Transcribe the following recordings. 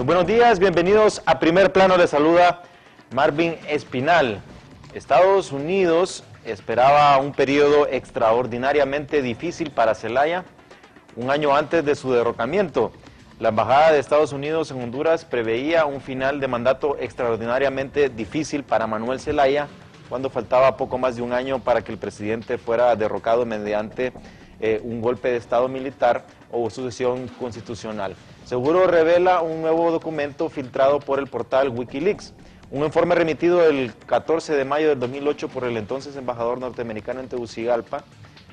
Muy buenos días, bienvenidos a Primer Plano, les saluda Marvin Espinal. Estados Unidos esperaba un periodo extraordinariamente difícil para Zelaya, un año antes de su derrocamiento. La Embajada de Estados Unidos en Honduras preveía un final de mandato extraordinariamente difícil para Manuel Zelaya, cuando faltaba poco más de un año para que el presidente fuera derrocado mediante un golpe de Estado militar o sucesión constitucional. Seguro revela un nuevo documento filtrado por el portal Wikileaks. Un informe remitido el 14 de mayo del 2008 por el entonces embajador norteamericano en Tegucigalpa,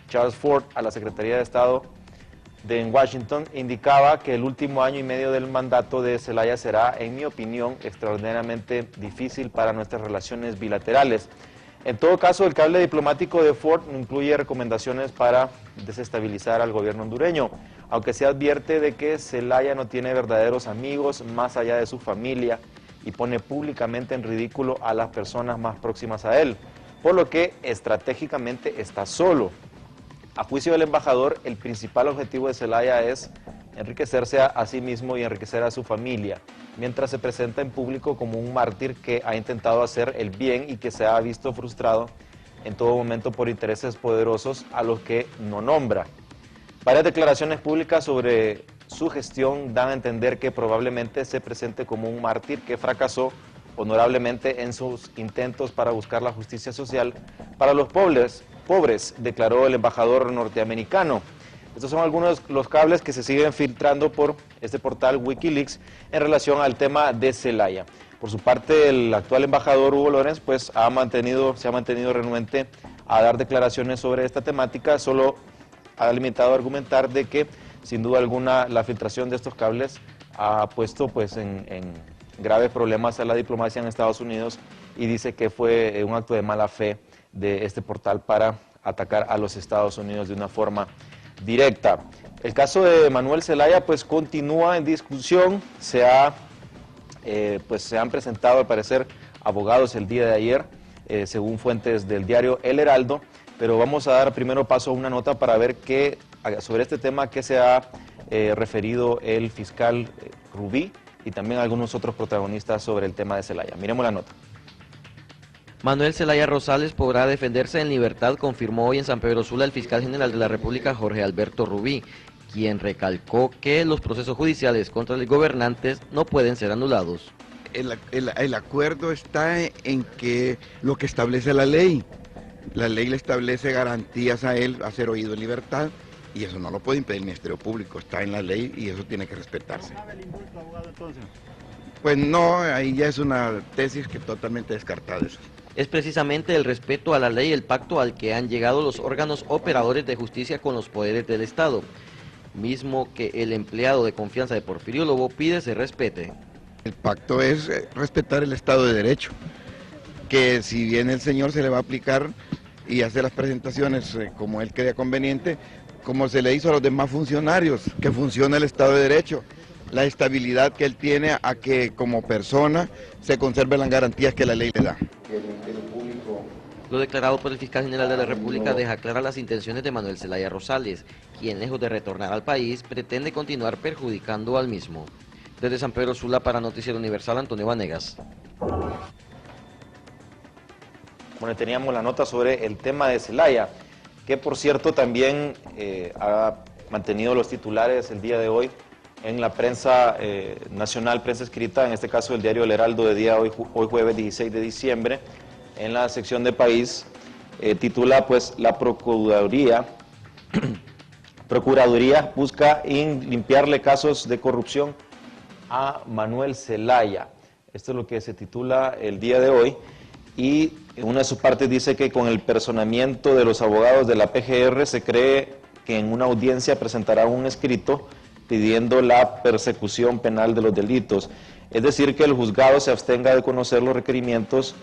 Charles Ford, a la Secretaría de Estado en Washington, indicaba que el último año y medio del mandato de Zelaya será, en mi opinión, extraordinariamente difícil para nuestras relaciones bilaterales. En todo caso, el cable diplomático de Ford no incluye recomendaciones para desestabilizar al gobierno hondureño, aunque se advierte de que Zelaya no tiene verdaderos amigos más allá de su familia y pone públicamente en ridículo a las personas más próximas a él, por lo que estratégicamente está solo. A juicio del embajador, el principal objetivo de Zelaya es enriquecerse a sí mismo y enriquecer a su familia, mientras se presenta en público como un mártir que ha intentado hacer el bien y que se ha visto frustrado en todo momento por intereses poderosos a los que no nombra. Varias declaraciones públicas sobre su gestión dan a entender que probablemente se presente como un mártir que fracasó honorablemente en sus intentos para buscar la justicia social para los pobres, declaró el embajador norteamericano. Estos son algunos de los cables que se siguen filtrando por este portal Wikileaks en relación al tema de Zelaya. Por su parte, el actual embajador Hugo Lorenz pues, se ha mantenido renuente a dar declaraciones sobre esta temática, solo ha limitado a argumentar de que, sin duda alguna, la filtración de estos cables ha puesto pues, en graves problemas a la diplomacia en Estados Unidos y dice que fue un acto de mala fe de este portal para atacar a los Estados Unidos de una forma directa. El caso de Manuel Zelaya pues continúa en discusión, se han presentado al parecer abogados el día de ayer, según fuentes del diario El Heraldo, pero vamos a dar primero paso a una nota para ver sobre este tema que se ha referido el fiscal Rubí y también algunos otros protagonistas sobre el tema de Zelaya. Miremos la nota. Manuel Zelaya Rosales podrá defenderse en libertad, confirmó hoy en San Pedro Sula el fiscal general de la República, Jorge Alberto Rubí, quien recalcó que los procesos judiciales contra los gobernantes no pueden ser anulados. El acuerdo está en que lo que establece la ley le establece garantías a él a ser oído en libertad, y eso no lo puede impedir el Ministerio Público, está en la ley y eso tiene que respetarse. ¿No sabe el indulto, abogado, entonces? Pues no, ahí ya es una tesis que totalmente descartada. Es precisamente el respeto a la ley y el pacto al que han llegado los órganos operadores de justicia con los poderes del Estado, mismo que el empleado de confianza de Porfirio Lobo pide se respete. El pacto es respetar el Estado de Derecho, que si bien el señor se le va a aplicar y hacer las presentaciones como él crea conveniente, como se le hizo a los demás funcionarios, que funcione el Estado de Derecho, la estabilidad que él tiene a que como persona se conserven las garantías que la ley le da. Lo declarado por el fiscal general de la República deja claras las intenciones de Manuel Zelaya Rosales, quien lejos de retornar al país pretende continuar perjudicando al mismo. Desde San Pedro Sula para Noticiero Universal, Antonio Vanegas. Bueno, teníamos la nota sobre el tema de Zelaya, que por cierto también ha mantenido los titulares el día de hoy en la prensa nacional, prensa escrita, en este caso el diario El Heraldo de día hoy jueves 16 de diciembre, en la sección de País, titula pues la Procuraduría busca limpiarle casos de corrupción a Manuel Zelaya. Esto es lo que se titula el día de hoy, y en una de sus partes dice que con el personamiento de los abogados de la PGR se cree que en una audiencia presentará un escrito pidiendo la persecución penal de los delitos, es decir, que el juzgado se abstenga de conocer los requerimientos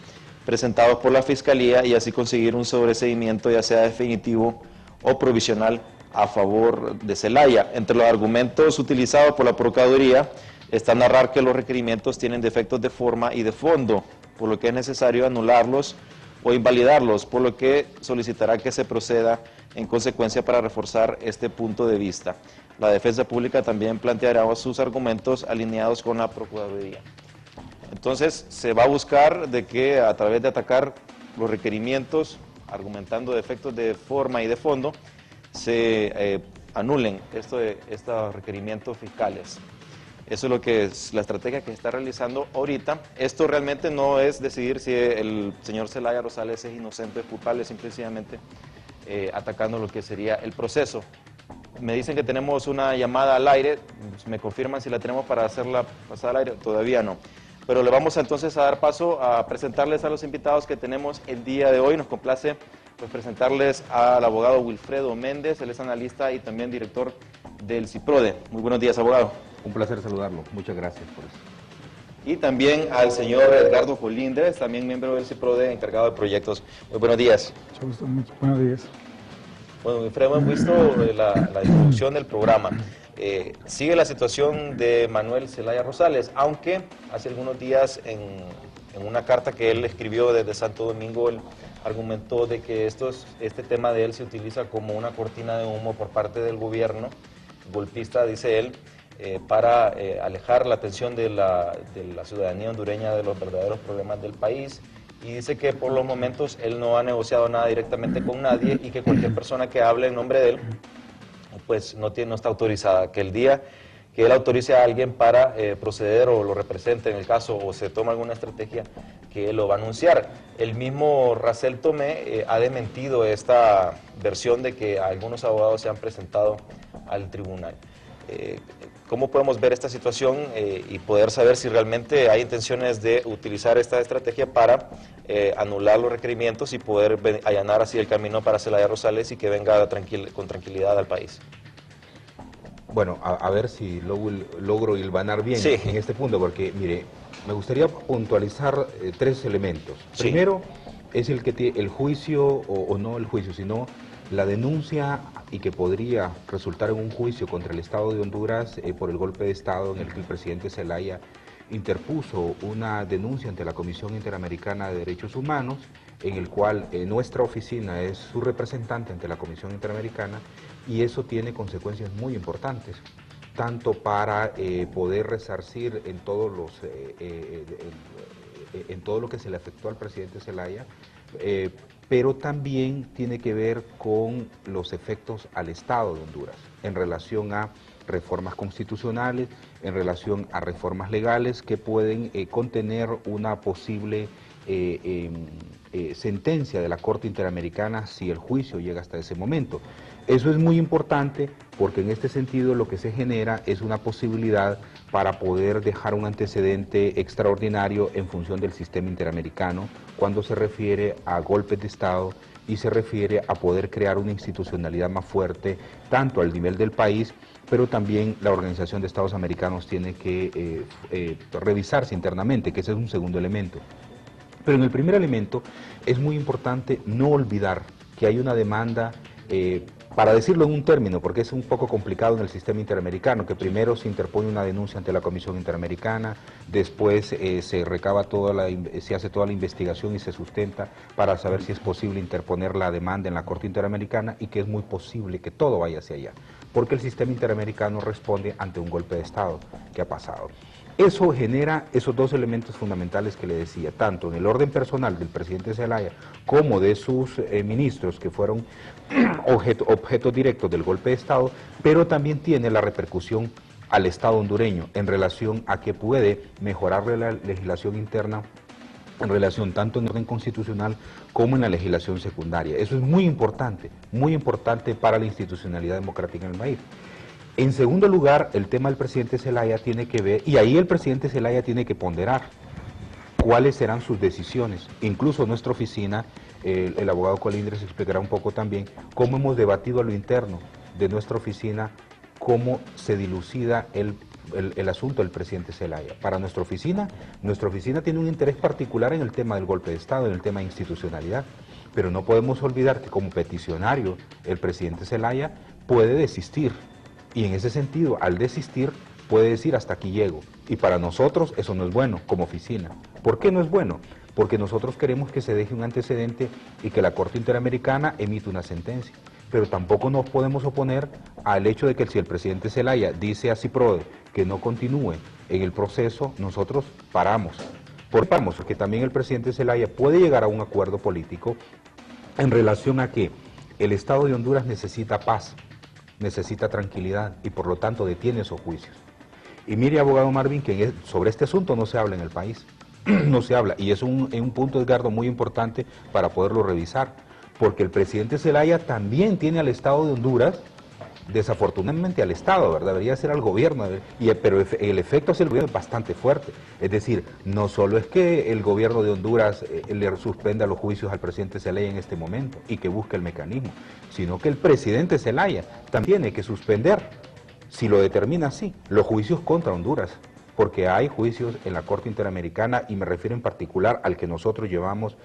presentados por la Fiscalía y así conseguir un sobreseimiento ya sea definitivo o provisional a favor de Zelaya. Entre los argumentos utilizados por la Procuraduría está narrar que los requerimientos tienen defectos de forma y de fondo, por lo que es necesario anularlos o invalidarlos, por lo que solicitará que se proceda en consecuencia para reforzar este punto de vista. La defensa pública también planteará sus argumentos alineados con la Procuraduría. Entonces se va a buscar de que a través de atacar los requerimientos, argumentando defectos de forma y de fondo, se anulen estos requerimientos fiscales. Eso es lo que es la estrategia que se está realizando ahorita. Esto realmente no es decidir si el señor Zelaya Rosales es inocente o culpable, simplemente atacando lo que sería el proceso. Me dicen que tenemos una llamada al aire, me confirman si la tenemos para hacerla pasar al aire, todavía no. Pero le vamos entonces a dar paso a presentarles a los invitados que tenemos el día de hoy. Nos complace pues, presentarles al abogado Wilfredo Méndez, él es analista y también director del CIPRODE. Muy buenos días, abogado. Un placer saludarlo, muchas gracias por eso. Y también al señor Edgardo Colíndez, también miembro del CIPRODE, encargado de proyectos. Muy buenos días. Mucho gusto, buenos días. Bueno, Wilfredo, hemos visto la introducción del programa. Sigue la situación de Manuel Zelaya Rosales, aunque hace algunos días en una carta que él escribió desde Santo Domingo, él argumentó de que este tema de él se utiliza como una cortina de humo por parte del gobierno golpista, dice él, para alejar la atención de la ciudadanía hondureña de los verdaderos problemas del país. Y dice que por los momentos él no ha negociado nada directamente con nadie y que cualquier persona que hable en nombre de él pues no está autorizada, que el día que él autorice a alguien para proceder o lo represente en el caso o se toma alguna estrategia, que él lo va a anunciar. El mismo Racel Tomé ha desmentido esta versión de que algunos abogados se han presentado al tribunal. ¿Cómo podemos ver esta situación y poder saber si realmente hay intenciones de utilizar esta estrategia para anular los requerimientos y poder allanar así el camino para Zelaya Rosales y que venga con tranquilidad al país? Bueno, a ver si logro hilvanar bien sí. En este punto, porque mire, me gustaría puntualizar tres elementos. Sí. Primero, es el juicio, o no el juicio, sino la denuncia y que podría resultar en un juicio contra el Estado de Honduras por el golpe de Estado en el que el presidente Zelaya interpuso una denuncia ante la Comisión Interamericana de Derechos Humanos, en el cual nuestra oficina es su representante ante la Comisión Interamericana, y eso tiene consecuencias muy importantes, tanto para poder resarcir en todo lo que se le afectó al presidente Zelaya, pero también tiene que ver con los efectos al Estado de Honduras en relación a reformas constitucionales, en relación a reformas legales que pueden contener una posible sentencia de la Corte Interamericana si el juicio llega hasta ese momento. Eso es muy importante porque en este sentido lo que se genera es una posibilidad para poder dejar un antecedente extraordinario en función del sistema interamericano cuando se refiere a golpes de Estado y se refiere a poder crear una institucionalidad más fuerte tanto al nivel del país, pero también la Organización de Estados Americanos tiene que revisarse internamente, que ese es un segundo elemento. Pero en el primer elemento es muy importante no olvidar que hay una demanda, para decirlo en un término, porque es un poco complicado en el sistema interamericano, que primero se interpone una denuncia ante la Comisión Interamericana, después se hace toda la investigación y se sustenta para saber si es posible interponer la demanda en la Corte Interamericana y que es muy posible que todo vaya hacia allá, porque el sistema interamericano responde ante un golpe de Estado que ha pasado. Eso genera esos dos elementos fundamentales que le decía, tanto en el orden personal del presidente Zelaya como de sus ministros que fueron objetos directos del golpe de Estado, pero también tiene la repercusión al Estado hondureño en relación a que puede mejorar la legislación interna en relación tanto en orden constitucional como en la legislación secundaria. Eso es muy importante para la institucionalidad democrática en el país. En segundo lugar, el tema del presidente Zelaya tiene que ver, y ahí el presidente Zelaya tiene que ponderar cuáles serán sus decisiones. Incluso nuestra oficina, el abogado Colíndez explicará un poco también cómo hemos debatido a lo interno de nuestra oficina, cómo se dilucida el asunto del presidente Zelaya. Para nuestra oficina tiene un interés particular en el tema del golpe de Estado, en el tema de institucionalidad, pero no podemos olvidar que como peticionario el presidente Zelaya puede desistir. Y en ese sentido, al desistir, puede decir hasta aquí llego. Y para nosotros eso no es bueno como oficina. ¿Por qué no es bueno? Porque nosotros queremos que se deje un antecedente y que la Corte Interamericana emita una sentencia. pero tampoco nos podemos oponer al hecho de que si el presidente Zelaya dice a CIPRODE que no continúe en el proceso, nosotros paramos. Porque también el presidente Zelaya puede llegar a un acuerdo político en relación a que el Estado de Honduras necesita paz, necesita tranquilidad y por lo tanto detiene esos juicios. Y mire, abogado Marvin, que sobre este asunto no se habla en el país, no se habla, y es un punto, Edgardo, muy importante para poderlo revisar, porque el presidente Zelaya también tiene al Estado de Honduras, desafortunadamente al Estado, ¿verdad? Debería ser al gobierno, pero el efecto hacia el gobierno es bastante fuerte. Es decir, no solo es que el gobierno de Honduras le suspenda los juicios al presidente Zelaya en este momento y que busque el mecanismo, sino que el presidente Zelaya también tiene que suspender, si lo determina así, los juicios contra Honduras, porque hay juicios en la Corte Interamericana y me refiero en particular al que nosotros llevamos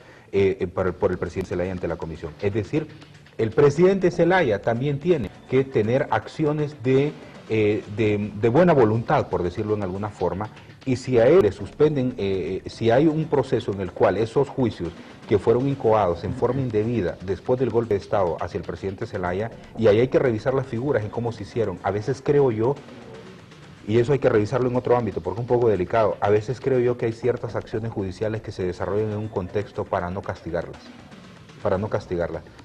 por el presidente Zelaya ante la Comisión. Es decir, el presidente Zelaya también tiene que tener acciones de buena voluntad, por decirlo en alguna forma, y si a él le suspenden, si hay un proceso en el cual esos juicios que fueron incoados en forma indebida después del golpe de Estado hacia el presidente Zelaya, y ahí hay que revisar las figuras en cómo se hicieron. A veces creo yo, y eso hay que revisarlo en otro ámbito porque es un poco delicado, a veces creo yo que hay ciertas acciones judiciales que se desarrollan en un contexto para no castigarlas.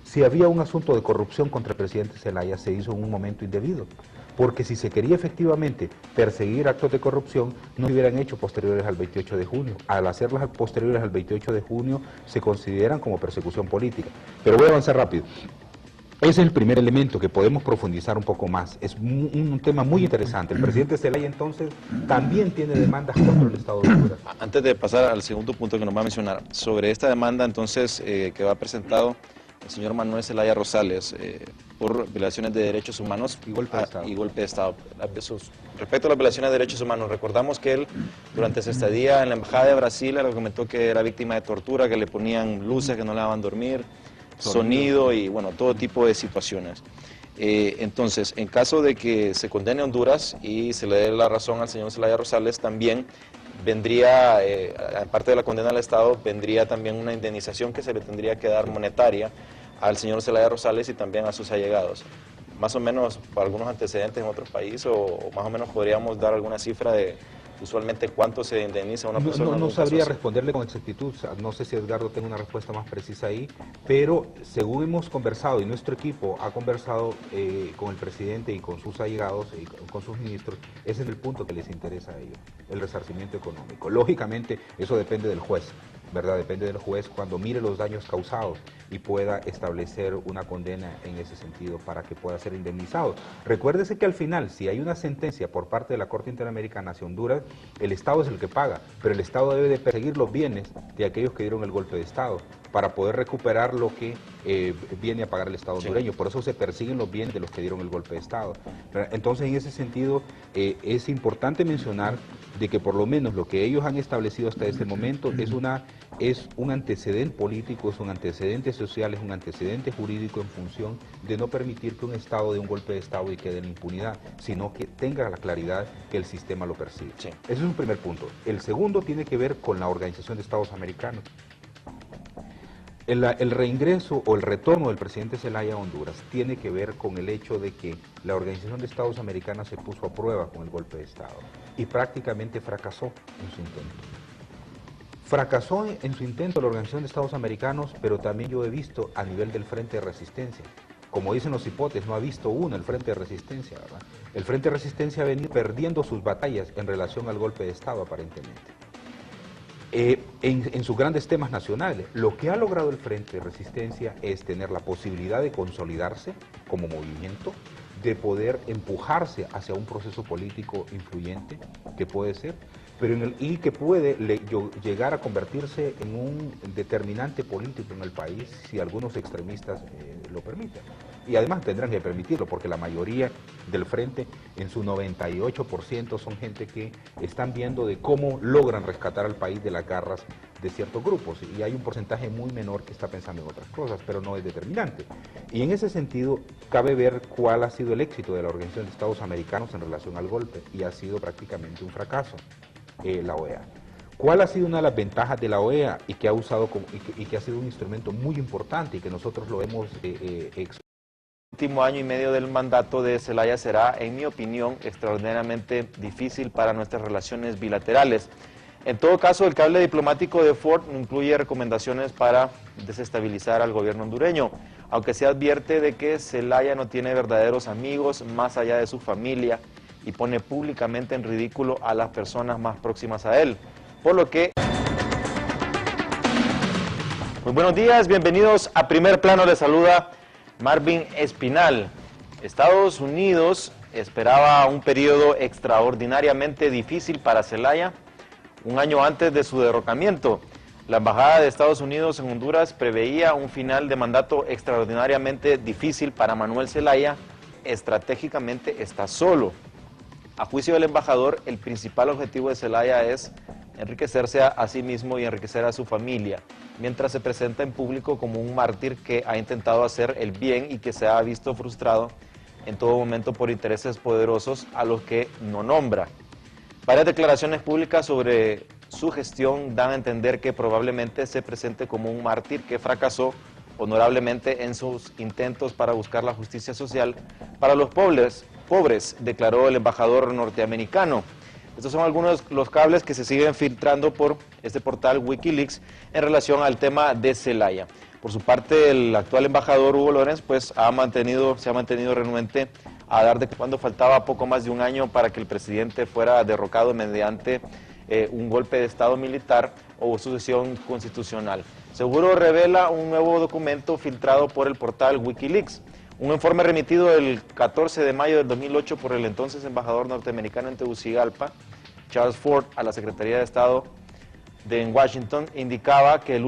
Si había un asunto de corrupción contra el presidente Zelaya, se hizo en un momento indebido, porque si se quería efectivamente perseguir actos de corrupción, no se hubieran hecho posteriores al 28 de junio. Al hacerlas posteriores al 28 de junio, se consideran como persecución política. Pero voy a avanzar rápido. Ese es el primer elemento que podemos profundizar un poco más. Es un tema muy interesante. El presidente Zelaya entonces también tiene demandas contra el Estado de Honduras. Antes de pasar al segundo punto que nos va a mencionar, sobre esta demanda entonces que va presentado el señor Manuel Zelaya Rosales por violaciones de derechos humanos y golpe de Estado. Respecto a las violaciones de derechos humanos, recordamos que él durante su estadía en la Embajada de Brasil argumentó que era víctima de tortura, que le ponían luces que no le daban dormir, sonido y bueno, todo tipo de situaciones. Entonces, en caso de que se condene a Honduras y se le dé la razón al señor Zelaya Rosales, también vendría, aparte de la condena al Estado, vendría también una indemnización que se le tendría que dar monetaria al señor Zelaya Rosales y también a sus allegados. Más o menos, para algunos antecedentes en otros países, o más o menos podríamos dar alguna cifra de usualmente cuánto se indemniza a una persona. No sabría responderle con exactitud, no sé si Edgardo tenga una respuesta más precisa ahí, pero según hemos conversado y nuestro equipo ha conversado con el presidente y con sus allegados y con sus ministros, ese es el punto que les interesa a ellos, el resarcimiento económico. Lógicamente eso depende del juez, ¿verdad? Depende del juez cuando mire los daños causados y pueda establecer una condena en ese sentido para que pueda ser indemnizado. Recuérdese que al final, si hay una sentencia por parte de la Corte Interamericana hacia Honduras, el Estado es el que paga, pero el Estado debe de perseguir los bienes de aquellos que dieron el golpe de Estado para poder recuperar lo que viene a pagar el Estado hondureño. Por eso se persiguen los bienes de los que dieron el golpe de Estado. Entonces, en ese sentido, es importante mencionar de que por lo menos lo que ellos han establecido hasta este momento es un antecedente político, es un antecedente social, es un antecedente jurídico en función de no permitir que un Estado dé un golpe de Estado y quede en impunidad, sino que tenga la claridad que el sistema lo persigue. Sí. Ese es un primer punto. El segundo tiene que ver con la Organización de Estados Americanos. El reingreso o el retorno del presidente Zelaya a Honduras tiene que ver con el hecho de que la Organización de Estados Americanos se puso a prueba con el golpe de Estado y prácticamente fracasó en su intento. Fracasó en su intento la Organización de Estados Americanos, pero también yo he visto a nivel del Frente de Resistencia. Como dicen los hipotes, no ha visto uno el Frente de Resistencia, ¿verdad? El Frente de Resistencia ha venido perdiendo sus batallas en relación al golpe de Estado, aparentemente. En sus grandes temas nacionales. Lo que ha logrado el Frente de Resistencia es tener la posibilidad de consolidarse como movimiento, de poder empujarse hacia un proceso político influyente, que puede ser, pero y que puede llegar a convertirse en un determinante político en el país si algunos extremistas lo permiten. Y además tendrán que permitirlo porque la mayoría del frente, en su 98%, son gente que están viendo de cómo logran rescatar al país de las garras de ciertos grupos. Y hay un porcentaje muy menor que está pensando en otras cosas, pero no es determinante. Y en ese sentido, cabe ver cuál ha sido el éxito de la Organización de Estados Americanos en relación al golpe, y ha sido prácticamente un fracaso, la OEA. ¿Cuál ha sido una de las ventajas de la OEA y que ha usado y que ha sido un instrumento muy importante y que nosotros lo hemos último año y medio del mandato de Zelaya será, en mi opinión, extraordinariamente difícil para nuestras relaciones bilaterales. En todo caso, el cable diplomático de Ford no incluye recomendaciones para desestabilizar al gobierno hondureño, aunque se advierte de que Zelaya no tiene verdaderos amigos más allá de su familia y pone públicamente en ridículo a las personas más próximas a él, por lo que... Muy buenos días, bienvenidos a Primer Plano, les saluda Marvin Espinal. Estados Unidos esperaba un periodo extraordinariamente difícil para Zelaya un año antes de su derrocamiento. La Embajada de Estados Unidos en Honduras preveía un final de mandato extraordinariamente difícil para Manuel Zelaya. Estratégicamente está solo. A juicio del embajador, el principal objetivo de Zelaya es enriquecerse a sí mismo y enriquecer a su familia, mientras se presenta en público como un mártir que ha intentado hacer el bien y que se ha visto frustrado en todo momento por intereses poderosos a los que no nombra. Varias declaraciones públicas sobre su gestión dan a entender que probablemente se presente como un mártir que fracasó honorablemente en sus intentos para buscar la justicia social para los pobres, declaró el embajador norteamericano. Estos son algunos de los cables que se siguen filtrando por este portal Wikileaks en relación al tema de Zelaya. Por su parte, el actual embajador Hugo Lorenz se ha mantenido renuente a dar de cuando faltaba poco más de un año para que el presidente fuera derrocado mediante un golpe de estado militar o sucesión constitucional. Seguro revela un nuevo documento filtrado por el portal Wikileaks. Un informe remitido el 14 de mayo del 2008 por el entonces embajador norteamericano en Tegucigalpa, Charles Ford, a la Secretaría de Estado en Washington, indicaba que el